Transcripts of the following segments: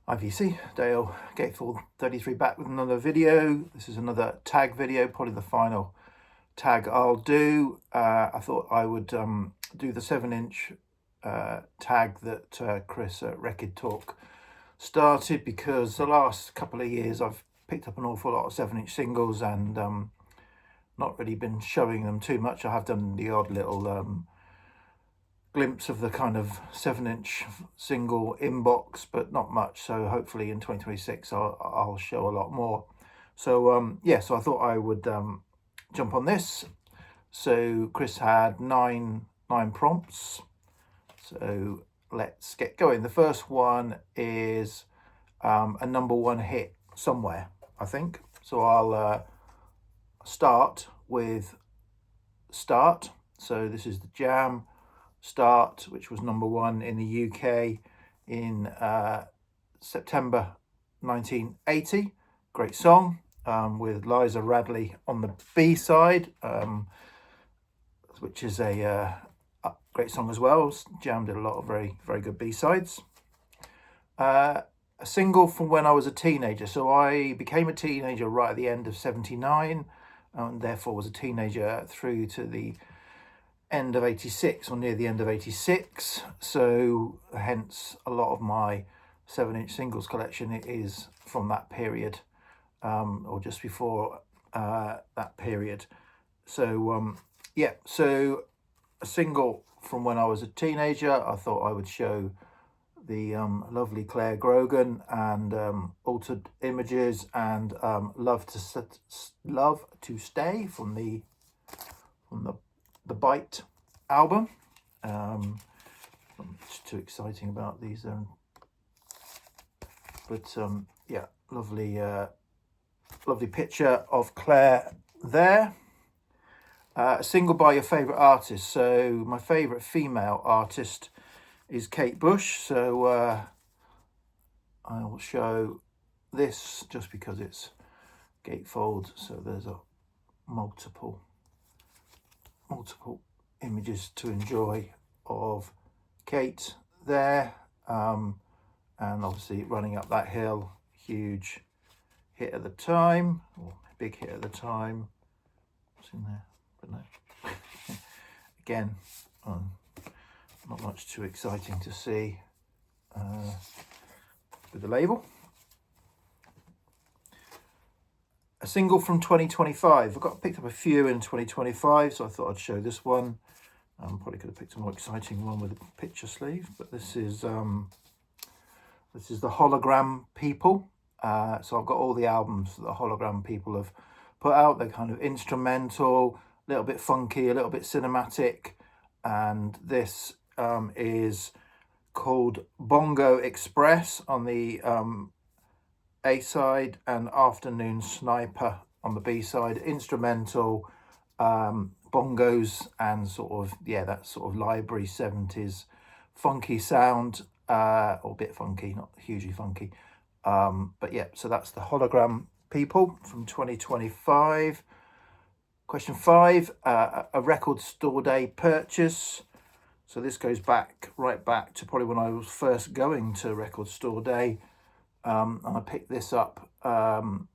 IVC, Dale Gatefold 33 back with another video. This is another tag video, probably the final tag I'll do. I thought I would do the 7-inch tag that Chris at Rekkid Talk started, because the last couple of years I've picked up an awful lot of 7-inch singles and not really been showing them too much. I have done the odd little glimpse of the kind of 7-inch single inbox, but not much. So hopefully in 2026 I'll show a lot more. So yeah, so I thought I would jump on this. So Chris had nine prompts, so let's get going. The first one is a number one hit somewhere, I think. So I'll start with Start. So this is the Jam Start, which was number one in the UK in September 1980. Great song, with Liza Radley on the B-side, which is a great song as well. Jam did a lot of very, very good B-sides. A single from when I was a teenager. So I became a teenager right at the end of 79, and therefore was a teenager through to the end of 86, or near the end of 86. So hence a lot of my 7-inch singles collection is from that period, or just before that period. So yeah, so a single from when I was a teenager. I thought I would show the lovely Claire Grogan and Altered Images and Love to Stay from the Bite album. It's too exciting about these, but yeah, lovely picture of Claire there. A single by your favourite artist. So my favourite female artist is Kate Bush. So I will show this just because it's gatefold. So there's a multiple images to enjoy of Kate there, and obviously Running Up That Hill, huge hit at the time, or big hit at the time. What's in there? But no. Again, not much too exciting to see with the label. A single from 2025. I've picked up a few in 2025, so I thought I'd show this one. Probably could have picked a more exciting one with a picture sleeve, but this is the Hologram People. So I've got all the albums that the Hologram People have put out. They're kind of instrumental, a little bit funky, a little bit cinematic, and this is called Bongo Express on the A side, and Afternoon Sniper on the B side. Instrumental, bongos, and sort of, yeah, that sort of library 70s funky sound, or a bit funky, not hugely funky, but yeah. So that's the Hologram People from 2025. Question 5, a record store day purchase. So this goes right back to probably when I was first going to record store day. And I picked this up, so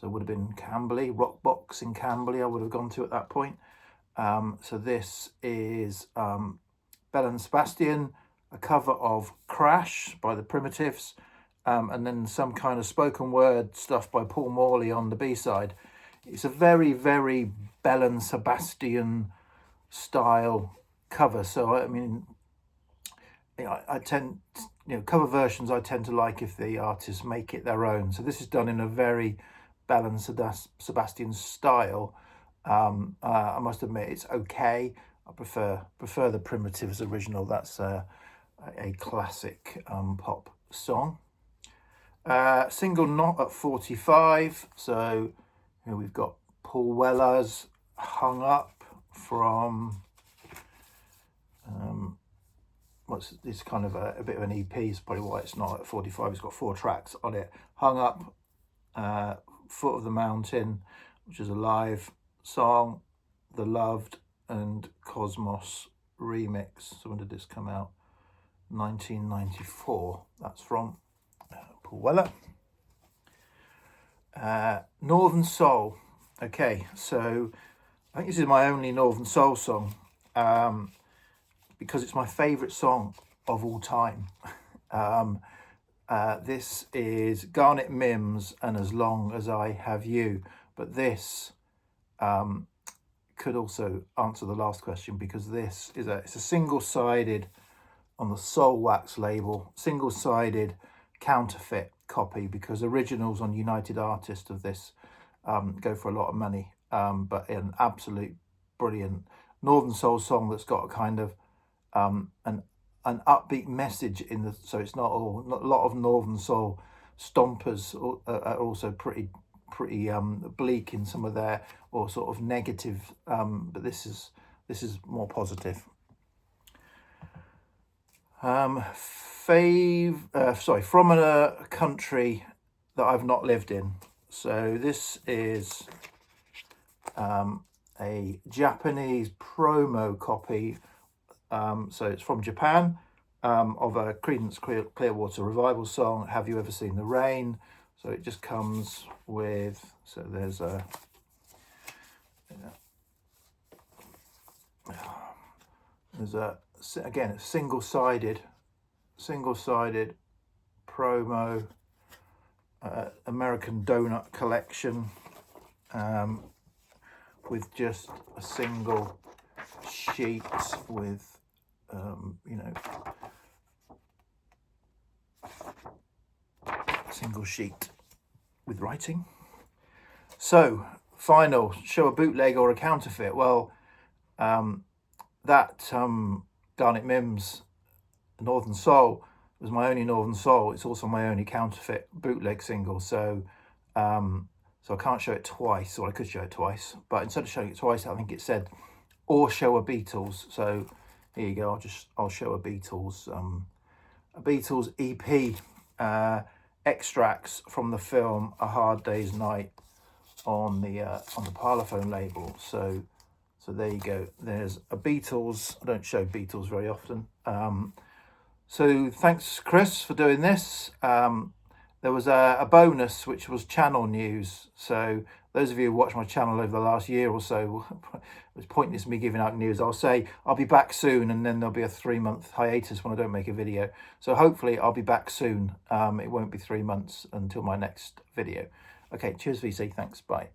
it would have been Camberley, Rockbox in Camberley I would have gone to at that point. So this is Belle and Sebastian, a cover of Crash by the Primitives, and then some kind of spoken word stuff by Paul Morley on the B-side. It's a very, very Belle and Sebastian style cover. So, I mean, I tend, cover versions I tend to like if the artists make it their own. So this is done in a very Belle and Sebastian style. I must admit it's okay. I prefer the Primitives original. That's a classic pop song. Single not at 45. So here we've got Paul Weller's Hung Up from what's this, kind of a bit of an EP. Is probably why it's not at 45. It's got 4 tracks on it. Hung Up, Foot of the Mountain, which is a live song, The Loved, and Cosmos remix. So when did this come out? 1994. That's from. Paul Weller. Northern Soul. Okay, so I think this is my only Northern Soul song, because it's my favourite song of all time. This is Garnet Mims and As Long As I Have You. But this could also answer the last question, because this is it's a single-sided, on the Soul Wax label, single-sided counterfeit copy, because originals on United Artists of this go for a lot of money, but an absolute brilliant Northern Soul song that's got a kind of an upbeat message in the, so it's not a lot of Northern Soul stompers are also pretty bleak in some of their, or sort of negative, but this is more positive. From a country that I've not lived in. So this is a Japanese promo copy. So it's from Japan, of a Creedence Clearwater Revival song, Have You Ever Seen the Rain? So it just comes with, so there's a, again, it's single-sided promo, American Donut collection, with just a single sheet with, single sheet with writing. So, final, show a bootleg or a counterfeit. Well, that Garnet Mims Northern Soul was my only Northern Soul. It's also my only counterfeit bootleg single. So so I can't show it twice, or I could show it twice, but instead of showing it twice, I think it said, or show a Beatles. So here you go. I'll show a Beatles EP, extracts from the film A Hard Day's Night on the Parlophone label. So there you go. There's a Beatles. I don't show Beatles very often. So thanks, Chris, for doing this. There was a bonus, which was channel news. So those of you who watched my channel over the last year or so, it was pointless me giving out news. I'll say I'll be back soon, and then there'll be a 3-month hiatus when I don't make a video. So hopefully I'll be back soon. It won't be 3 months until my next video. Okay, cheers VC, thanks, bye.